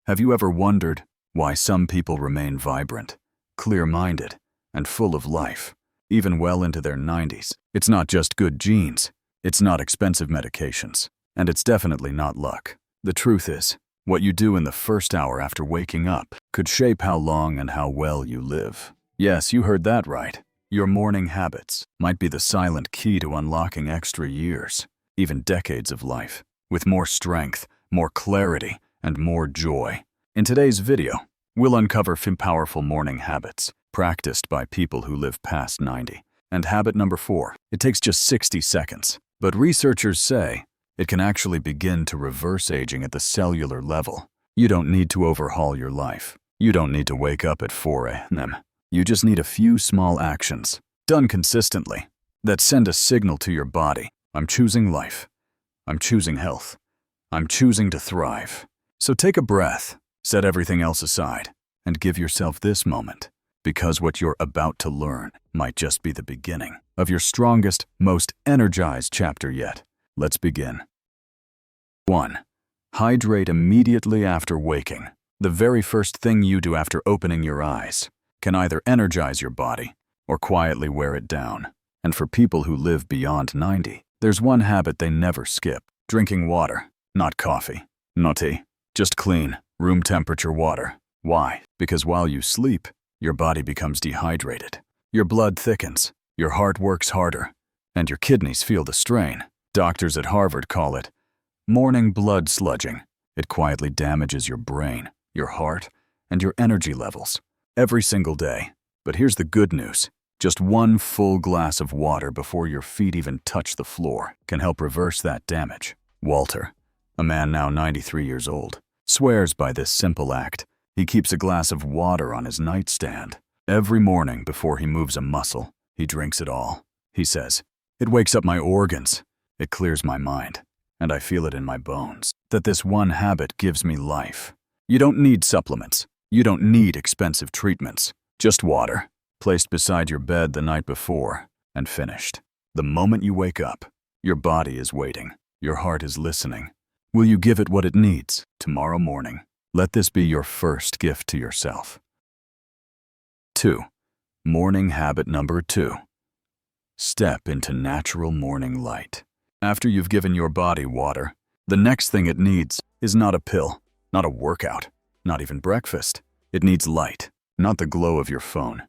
Have you ever wondered why some people remain vibrant, clear-minded, and full of life, even well into their 90s? It's not just good genes, it's not expensive medications, and it's definitely not luck. The truth is, what you do in the first hour after waking up could shape how long and how well you live. Yes, you heard that right. Your morning habits might be the silent key to unlocking extra years, even decades of life, with more strength, more clarity, and more joy. In today's video, we'll uncover 5 powerful morning habits practiced by people who live past 90. And habit number 4, it takes just 60 seconds, but researchers say it can actually begin to reverse aging at the cellular level. You don't need to overhaul your life. You don't need to wake up at 4 a.m. You just need a few small actions, done consistently, that send a signal to your body. I'm choosing life. I'm choosing health. I'm choosing to thrive. So take a breath, set everything else aside, and give yourself this moment, because what you're about to learn might just be the beginning of your strongest, most energized chapter yet. Let's begin. 1. Hydrate immediately after waking. The very first thing you do after opening your eyes can either energize your body or quietly wear it down. And for people who live beyond 90, there's one habit they never skip: drinking water. Not coffee, not tea, just clean, room temperature water. Why? Because while you sleep, your body becomes dehydrated. Your blood thickens, your heart works harder, and your kidneys feel the strain. Doctors at Harvard call it morning blood sludging. It quietly damages your brain, your heart, and your energy levels every single day. But here's the good news. Just one full glass of water before your feet even touch the floor can help reverse that damage. Walter, a man now 93 years old, swears by this simple act. He keeps a glass of water on his nightstand. Every morning before he moves a muscle, he drinks it all. He says, "It wakes up my organs. It clears my mind, and I feel it in my bones, that this one habit gives me life." You don't need supplements. You don't need expensive treatments. Just water, placed beside your bed the night before, and finished. The moment you wake up, your body is waiting. Your heart is listening. Will you give it what it needs tomorrow morning? Let this be your first gift to yourself. 2. Morning habit number 2. Step into natural morning light. After you've given your body water, the next thing it needs is not a pill, not a workout, not even breakfast. It needs light, not the glow of your phone,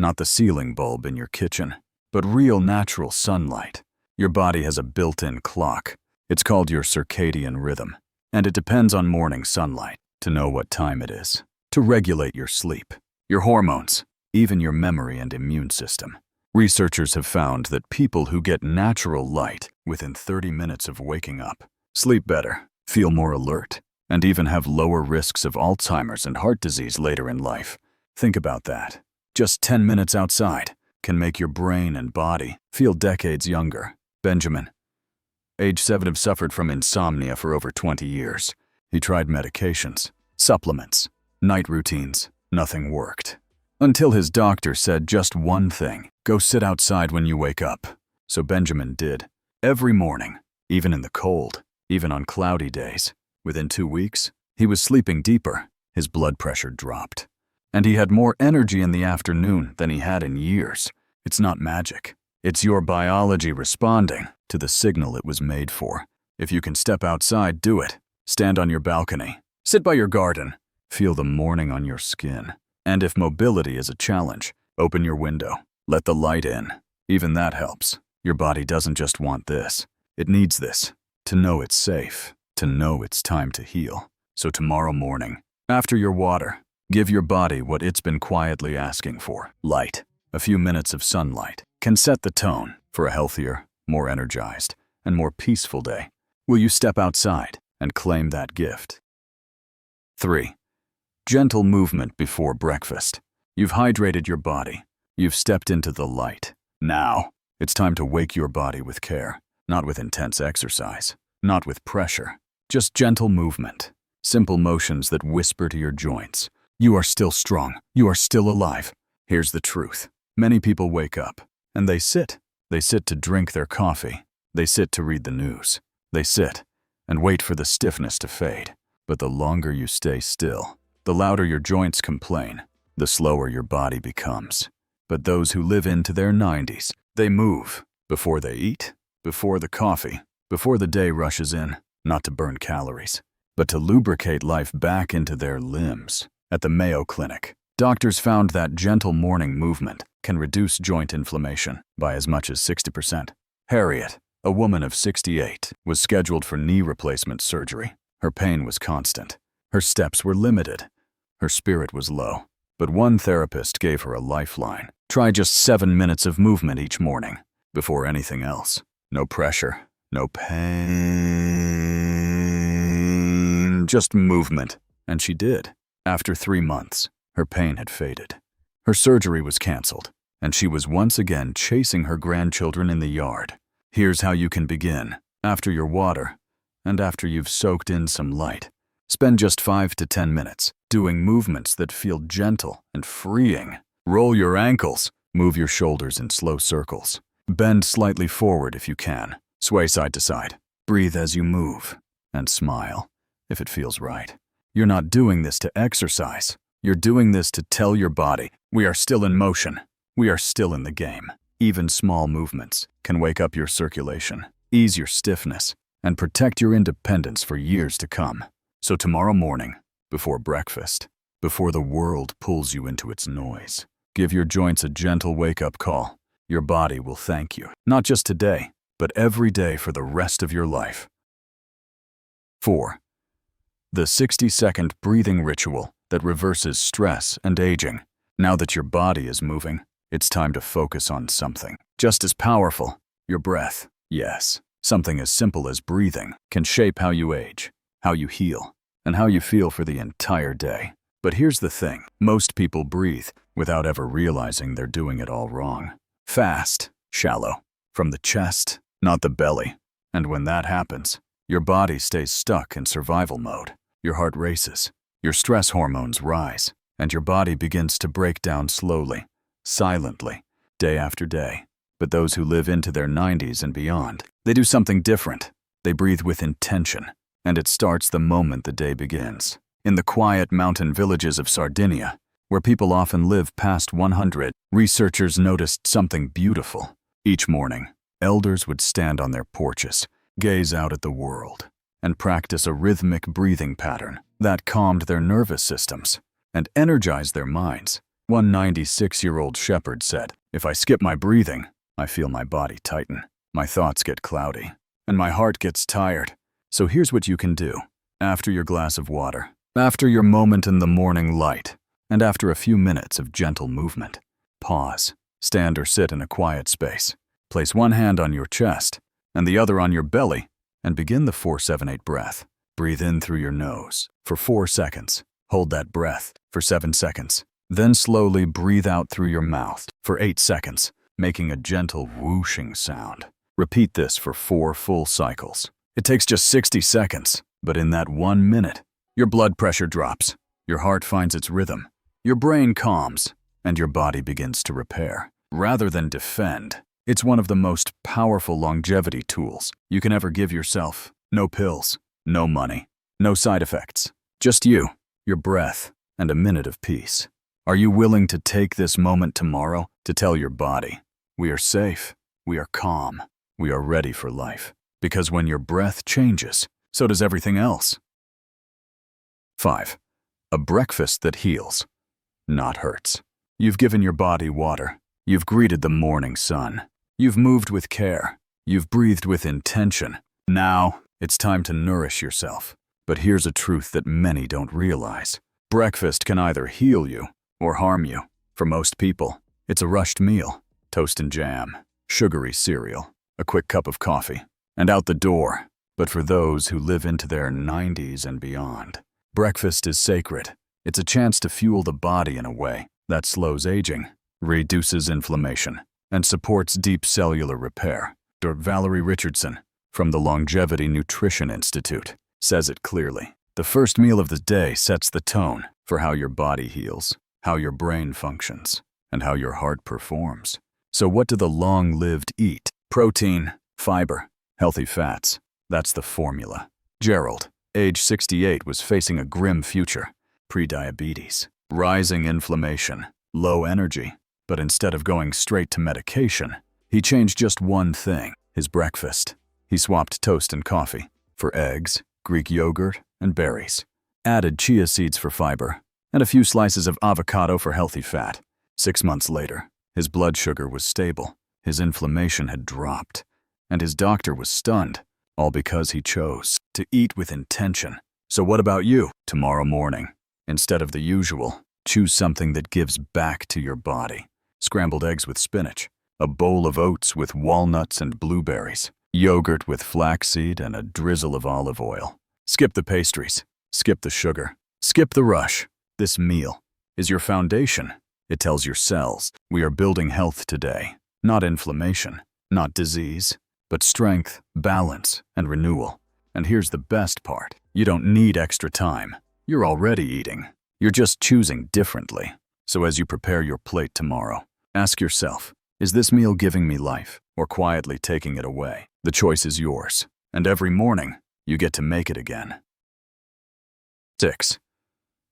not the ceiling bulb in your kitchen, but real natural sunlight. Your body has a built-in clock. It's called your circadian rhythm, and it depends on morning sunlight to know what time it is, to regulate your sleep, your hormones, even your memory and immune system. Researchers have found that people who get natural light within 30 minutes of waking up sleep better, feel more alert, and even have lower risks of Alzheimer's and heart disease later in life. Think about that. Just 10 minutes outside can make your brain and body feel decades younger. Benjamin, age 7, suffered from insomnia for over 20 years. He tried medications, supplements, night routines. Nothing worked. Until his doctor said just one thing: go sit outside when you wake up. So Benjamin did. Every morning, even in the cold, even on cloudy days. Within 2 weeks, he was sleeping deeper, his blood pressure dropped, and he had more energy in the afternoon than he had in years. It's not magic. It's your biology responding to the signal it was made for. If you can step outside, do it. Stand on your balcony. Sit by your garden. Feel the morning on your skin. And if mobility is a challenge, open your window. Let the light in. Even that helps. Your body doesn't just want this. It needs this to know it's safe, to know it's time to heal. So tomorrow morning, after your water, give your body what it's been quietly asking for: light. A few minutes of sunlight can set the tone for a healthier, more energized, and more peaceful day. Will you step outside and claim that gift? 3. Gentle movement before breakfast. You've hydrated your body. You've stepped into the light. Now, it's time to wake your body with care, not with intense exercise, not with pressure, just gentle movement, simple motions that whisper to your joints. You are still strong. You are still alive. Here's the truth. Many people wake up, and they sit. They sit to drink their coffee. They sit to read the news. They sit, and wait for the stiffness to fade. But the longer you stay still, the louder your joints complain, the slower your body becomes. But those who live into their 90s, they move before they eat, before the coffee, before the day rushes in, not to burn calories, but to lubricate life back into their limbs. At the Mayo Clinic, doctors found that gentle morning movement can reduce joint inflammation by as much as 60%. Harriet, a woman of 68, was scheduled for knee replacement surgery. Her pain was constant. Her steps were limited. Her spirit was low. But one therapist gave her a lifeline. Try just 7 minutes of movement each morning. Before anything else. No pressure, no pain, just movement. And she did. After 3 months, her pain had faded. Her surgery was canceled, and she was once again chasing her grandchildren in the yard. Here's how you can begin. After your water, and after you've soaked in some light, spend just 5 to 10 minutes doing movements that feel gentle and freeing. Roll your ankles, move your shoulders in slow circles. Bend slightly forward if you can. Sway side to side. Breathe as you move, and smile if it feels right. You're not doing this to exercise. You're doing this to tell your body, we are still in motion. We are still in the game. Even small movements can wake up your circulation, ease your stiffness, and protect your independence for years to come. So tomorrow morning, before breakfast, before the world pulls you into its noise, give your joints a gentle wake-up call. Your body will thank you, not just today, but every day for the rest of your life. 4. The 60-second breathing ritual that reverses stress and aging. Now that your body is moving, it's time to focus on something just as powerful, your breath. Yes, something as simple as breathing can shape how you age, how you heal, and how you feel for the entire day. But here's the thing, most people breathe without ever realizing they're doing it all wrong. Fast, shallow, from the chest, not the belly. And when that happens, your body stays stuck in survival mode. Your heart races, your stress hormones rise, and your body begins to break down slowly, silently, day after day. But those who live into their 90s and beyond, they do something different. They breathe with intention, and it starts the moment the day begins. In the quiet mountain villages of Sardinia, where people often live past 100, researchers noticed something beautiful. Each morning, elders would stand on their porches, gaze out at the world, and practice a rhythmic breathing pattern that calmed their nervous systems and energized their minds. One 96-year-old shepherd said, "If I skip my breathing, I feel my body tighten, my thoughts get cloudy, and my heart gets tired." So here's what you can do. After your glass of water, after your moment in the morning light, and after a few minutes of gentle movement, pause, stand or sit in a quiet space. Place one hand on your chest and the other on your belly, and begin the 4-7-8 breath. Breathe in through your nose for 4 seconds. Hold that breath for 7 seconds. Then slowly breathe out through your mouth for 8 seconds, making a gentle whooshing sound. Repeat this for 4 full cycles. It takes just 60 seconds, but in that 1 minute, your blood pressure drops, your heart finds its rhythm, your brain calms, and your body begins to repair, rather than defend. It's one of the most powerful longevity tools you can ever give yourself. No pills, no money, no side effects. Just you, your breath, and a minute of peace. Are you willing to take this moment tomorrow to tell your body, we are safe, we are calm, we are ready for life? Because when your breath changes, so does everything else. 5. A breakfast that heals, not hurts. You've given your body water. You've greeted the morning sun. You've moved with care. You've breathed with intention. Now, it's time to nourish yourself. But here's a truth that many don't realize. Breakfast can either heal you or harm you. For most people, it's a rushed meal, toast and jam, sugary cereal, a quick cup of coffee, and out the door. But for those who live into their 90s and beyond, breakfast is sacred. It's a chance to fuel the body in a way that slows aging, reduces inflammation, and supports deep cellular repair. Dr. Valerie Richardson, from the Longevity Nutrition Institute, says it clearly. The first meal of the day sets the tone for how your body heals, how your brain functions, and how your heart performs. So what do the long-lived eat? Protein, fiber, healthy fats. That's the formula. Gerald, age 68, was facing a grim future. Prediabetes, rising inflammation, low energy. But instead of going straight to medication, he changed just one thing: his breakfast. He swapped toast and coffee for eggs, Greek yogurt, and berries. Added chia seeds for fiber, and a few slices of avocado for healthy fat. 6 months later, his blood sugar was stable, his inflammation had dropped, and his doctor was stunned, all because he chose to eat with intention. So what about you? Tomorrow morning, instead of the usual, choose something that gives back to your body. Scrambled eggs with spinach, a bowl of oats with walnuts and blueberries, yogurt with flaxseed and a drizzle of olive oil. Skip the pastries, skip the sugar, skip the rush. This meal is your foundation. It tells your cells, we are building health today, not inflammation, not disease, but strength, balance, and renewal. And here's the best part: you don't need extra time. You're already eating. You're just choosing differently. So as you prepare your plate tomorrow, ask yourself, is this meal giving me life or quietly taking it away? The choice is yours, and every morning, you get to make it again. 6.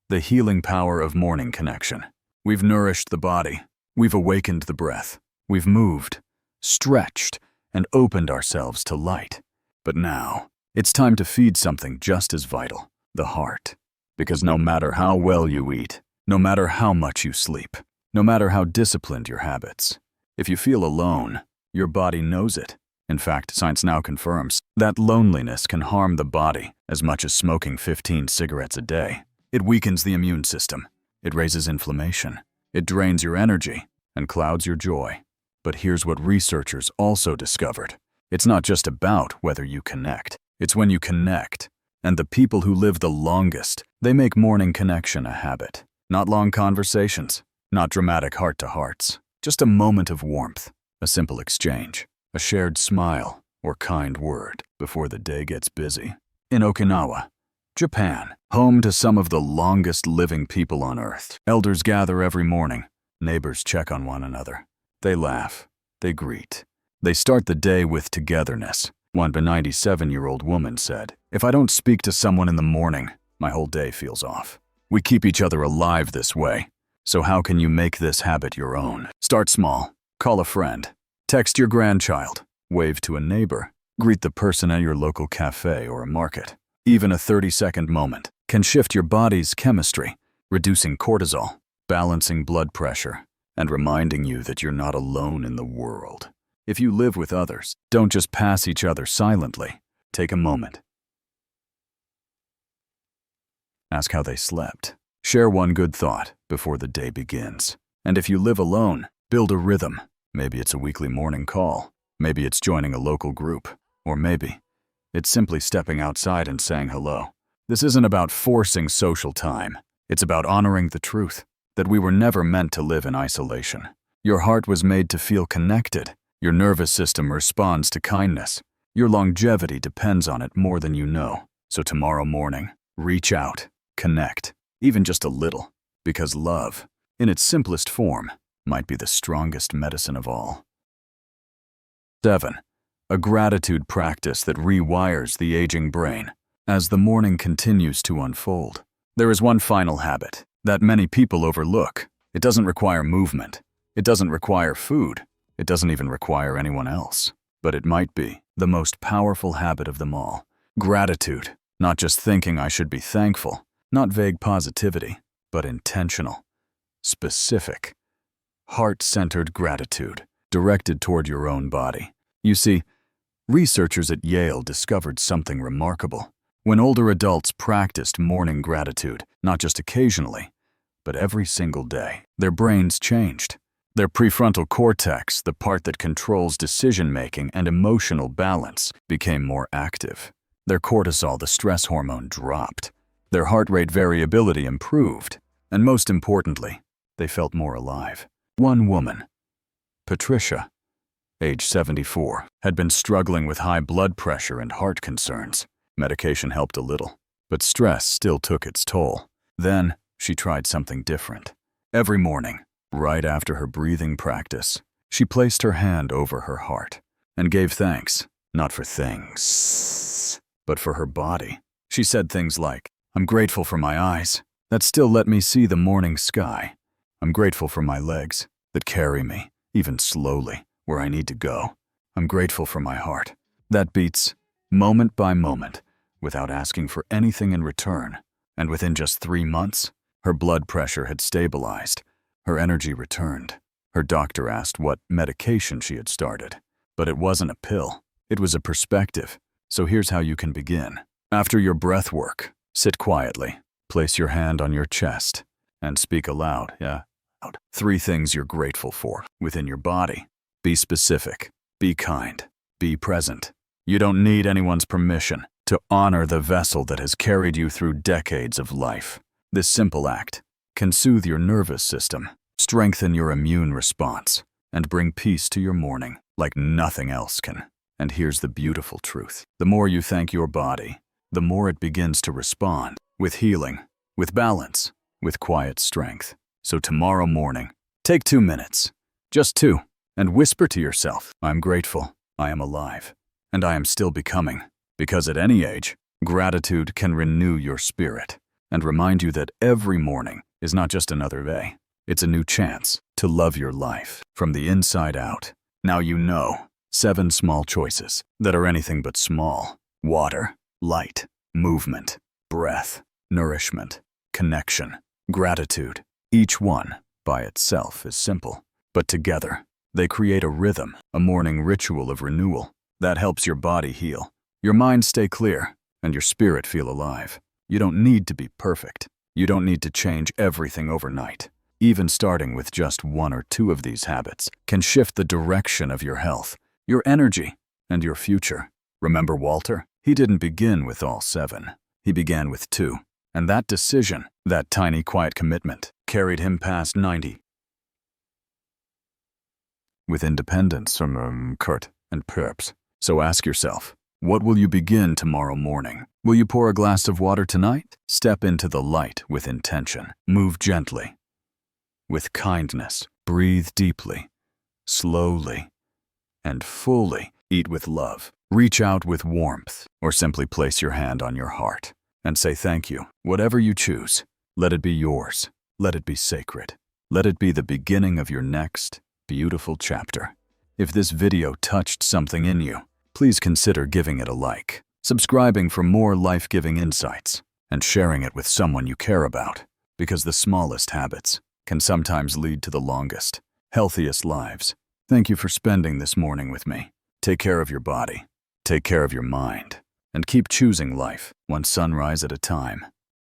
The healing power of morning connection. We've nourished the body. We've awakened the breath. We've moved, stretched, and opened ourselves to light. But now, it's time to feed something just as vital: the heart. Because no matter how well you eat, no matter how much you sleep, no matter how disciplined your habits, if you feel alone, your body knows it. In fact, science now confirms that loneliness can harm the body as much as smoking 15 cigarettes a day. It weakens the immune system. It raises inflammation. It drains your energy and clouds your joy. But here's what researchers also discovered. It's not just about whether you connect. It's when you connect. And the people who live the longest, they make morning connection a habit. Not long conversations, not dramatic heart-to-hearts, just a moment of warmth, a simple exchange, a shared smile or kind word before the day gets busy. In Okinawa, Japan, home to some of the longest living people on Earth, elders gather every morning. Neighbors check on one another. They laugh. They greet. They start the day with togetherness. One 97-year-old woman said, "If I don't speak to someone in the morning, my whole day feels off." We keep each other alive this way. So how can you make this habit your own? Start small. Call a friend. Text your grandchild. Wave to a neighbor. Greet the person at your local cafe or a market. Even a 30-second moment can shift your body's chemistry, reducing cortisol, balancing blood pressure, and reminding you that you're not alone in the world. If you live with others, don't just pass each other silently. Take a moment. Ask how they slept. Share one good thought before the day begins. And if you live alone, build a rhythm. Maybe it's a weekly morning call. Maybe it's joining a local group. Or maybe it's simply stepping outside and saying hello. This isn't about forcing social time. It's about honoring the truth that we were never meant to live in isolation. Your heart was made to feel connected. Your nervous system responds to kindness. Your longevity depends on it more than you know. So tomorrow morning, reach out, connect, even just a little, because love, in its simplest form, might be the strongest medicine of all. 7. A gratitude practice that rewires the aging brain. As the morning continues to unfold, there is one final habit that many people overlook. It doesn't require movement. It doesn't require food. It doesn't even require anyone else. But it might be the most powerful habit of them all. Gratitude. Not just thinking I should be thankful. Not vague positivity, but intentional, specific, heart-centered gratitude directed toward your own body. You see, researchers at Yale discovered something remarkable. When older adults practiced morning gratitude, not just occasionally, but every single day, their brains changed. Their prefrontal cortex, the part that controls decision-making and emotional balance, became more active. Their cortisol, the stress hormone, dropped. Their heart rate variability improved. And most importantly, they felt more alive. One woman, Patricia, age 74, had been struggling with high blood pressure and heart concerns. Medication helped a little, but stress still took its toll. Then she tried something different. Every morning, right after her breathing practice, she placed her hand over her heart and gave thanks, not for things, but for her body. She said things like, "I'm grateful for my eyes that still let me see the morning sky. I'm grateful for my legs that carry me, even slowly, where I need to go. I'm grateful for my heart that beats moment by moment without asking for anything in return." And within just 3 months, her blood pressure had stabilized. Her energy returned. Her doctor asked what medication she had started. But it wasn't a pill. It was a perspective. So here's how you can begin. After your breath work, sit quietly, place your hand on your chest, and speak aloud, 3 things you're grateful for within your body. Be specific, be kind, be present. You don't need anyone's permission to honor the vessel that has carried you through decades of life. This simple act can soothe your nervous system, strengthen your immune response, and bring peace to your morning like nothing else can. And here's the beautiful truth. The more you thank your body, the more it begins to respond with healing, with balance, with quiet strength. So tomorrow morning, take 2 minutes, just 2, and whisper to yourself, "I'm grateful, I am alive, and I am still becoming." Because at any age, gratitude can renew your spirit and remind you that every morning is not just another day. It's a new chance to love your life from the inside out. Now you know 7 small choices that are anything but small. Water, light, movement, breath, nourishment, connection, gratitude. Each one by itself is simple, but together they create a rhythm, a morning ritual of renewal that helps your body heal, your mind stay clear, and your spirit feel alive. You don't need to be perfect. You don't need to change everything overnight. Even starting with just 1 or 2 of these habits can shift the direction of your health, your energy, and your future. Remember Walter? He didn't begin with all 7. He began with 2. And that decision, that tiny quiet commitment, carried him past 90. With independence from Kurt and Perps. So ask yourself, what will you begin tomorrow morning? Will you pour a glass of water tonight? Step into the light with intention. Move gently. With kindness. Breathe deeply, slowly, and fully. Eat with love. Reach out with warmth, or simply place your hand on your heart and say thank you. Whatever you choose, let it be yours. Let it be sacred. Let it be the beginning of your next beautiful chapter. If this video touched something in you, please consider giving it a like, subscribing for more life-giving insights, and sharing it with someone you care about, because the smallest habits can sometimes lead to the longest, healthiest lives. Thank you for spending this morning with me. Take care of your body, take care of your mind, and keep choosing life one sunrise at a time.